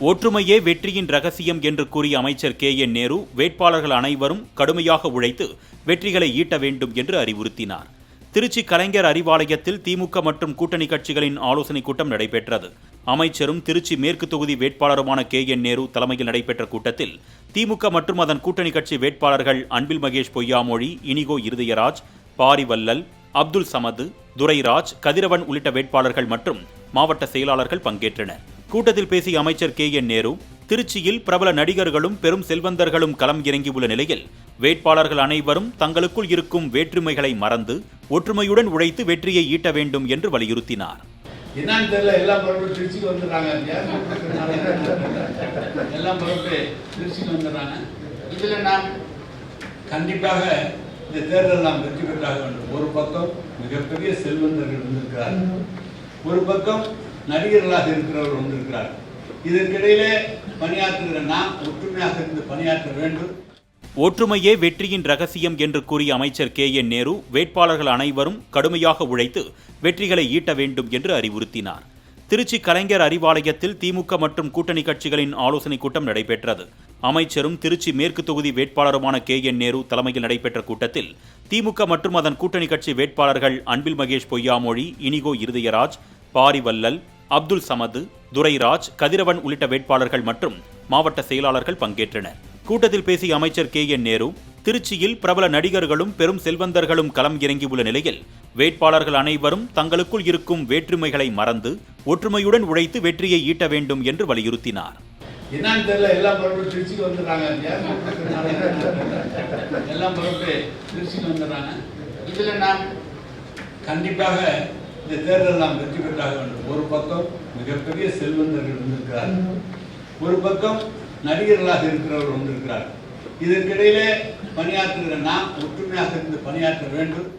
ஒற்றுமையே வெற்றியின் ரகசியம் என்று கூறிய அமைச்சர் KN நேரு வேட்பாளர்கள் அனைவரும் கடுமையாக உழைத்து வெற்றிகளை ஈட்ட வேண்டும் என்று அறிவுறுத்தினார். திருச்சி கலைஞர் அறிவாலயத்தில் திமுக மற்றும் கூட்டணி கட்சிகளின் ஆலோசனைக் கூட்டம் நடைபெற்றது. அமைச்சரும் திருச்சி மேற்கு தொகுதி வேட்பாளருமான KN நேரு தலைமையில் நடைபெற்ற கூட்டத்தில் திமுக மற்றும் அதன் கூட்டணி கட்சி வேட்பாளர்கள் அன்பில் மகேஷ் பொய்யாமொழி, இனிகோ இருதயராஜ், பாரிவல்லல், அப்துல் சமது, துரைராஜ், கதிரவன் உள்ளிட்ட வேட்பாளர்கள் மற்றும் மாவட்ட செயலாளர்கள் பங்கேற்றனர். கூட்டத்தில் பேசிய அமைச்சர் KN நேரு, திருச்சியில் பிரபல நடிகர்களும் பெரும் செல்வந்தர்களும் களம் இறங்கியுள்ள நிலையில் வேட்பாளர்கள் அனைவரும் தங்களுக்குள் இருக்கும் வேற்றுமைகளை மறந்து ஒற்றுமையுடன் உழைத்து வெற்றியை ஈட்ட வேண்டும் என்று வலியுறுத்தினார். என்னன்னு தெரியல, எல்லாம் பரப்பு திருச்சிக்கு வந்துடுறாங்க. எல்லாம் பரப்பு திருச்சிக்கு வந்துடுறாங்க. இதில் நாம் கண்டிப்பாக இந்த தேர்தல் நாம் வெற்றி பெற்றாக வேண்டும். ஒரு பக்கம் மிகப்பெரிய செல்வந்தர்கள் வந்திருக்கிறார்கள், ஒரு பக்கம் நடிகர்களாக இருக்கிறவர்கள் வந்திருக்கிறார்கள். இதற்கிடையிலே பணியாற்றுகிற நாம் ஒற்றுமையாக இருந்து பணியாற்ற வேண்டும். ஒற்றுமையே வெற்றியின் ரகசியம் என்று கூறிய அமைச்சர் KN நேரு வேட்பாளர்கள் அனைவரும் கடுமையாக உழைத்து வெற்றிகளை ஈட்ட வேண்டும் என்று அறிவுறுத்தினார். திருச்சி கலைஞர் அறிவாலயத்தில் திமுக மற்றும் கூட்டணி கட்சிகளின் ஆலோசனைக் கூட்டம் நடைபெற்றது. அமைச்சரும் திருச்சி மேற்கு தொகுதி வேட்பாளருமான KN நேரு தலைமையில் நடைபெற்ற கூட்டத்தில் திமுக மற்றும் அதன் கூட்டணி கட்சி வேட்பாளர்கள் அன்பில் மகேஷ் பொய்யாமொழி, இனிகோ இருதயராஜ், பாரிவல்லல், அப்துல் சமது, துரைராஜ், கதிரவன் உள்ளிட்ட வேட்பாளர்கள் மற்றும் மாவட்ட செயலாளர்கள் பங்கேற்றனர். கூட்டத்தில் பேசிய அமைச்சர் KN நேரு, திருச்சியில் பிரபல நடிகர்களும் பெரும் செல்வந்தர்களும் களம் இறங்கியுள்ள நிலையில் வேட்பாளர்கள் அனைவரும் தங்களுக்குள் இருக்கும் வேற்றுமைகளை மறந்து ஒற்றுமையுடன் உழைத்து வெற்றியை ஈட்ட வேண்டும் என்று வலியுறுத்தினார். என்னன்னு தெரியல, எல்லாம் பரப்பு திருச்சிக்கு வந்துடுறாங்க. எல்லாம் பரப்பு திருச்சிக்கு வந்துடுறாங்க. இதில் நாம் கண்டிப்பாக இந்த தேர்தல் நாம் வெற்றி பெற்றாக வேண்டும். ஒரு பக்கம் மிகப்பெரிய செல்வந்தர்கள் வந்திருக்கிறார்கள், ஒரு பக்கம் நடிகர்களாக இருக்கிறவர்கள் வந்திருக்கிறார்கள். இதற்கிடையிலே பணியாற்றுகிற நாம் ஒற்றுமையாக இருந்து பணியாற்ற வேண்டும்.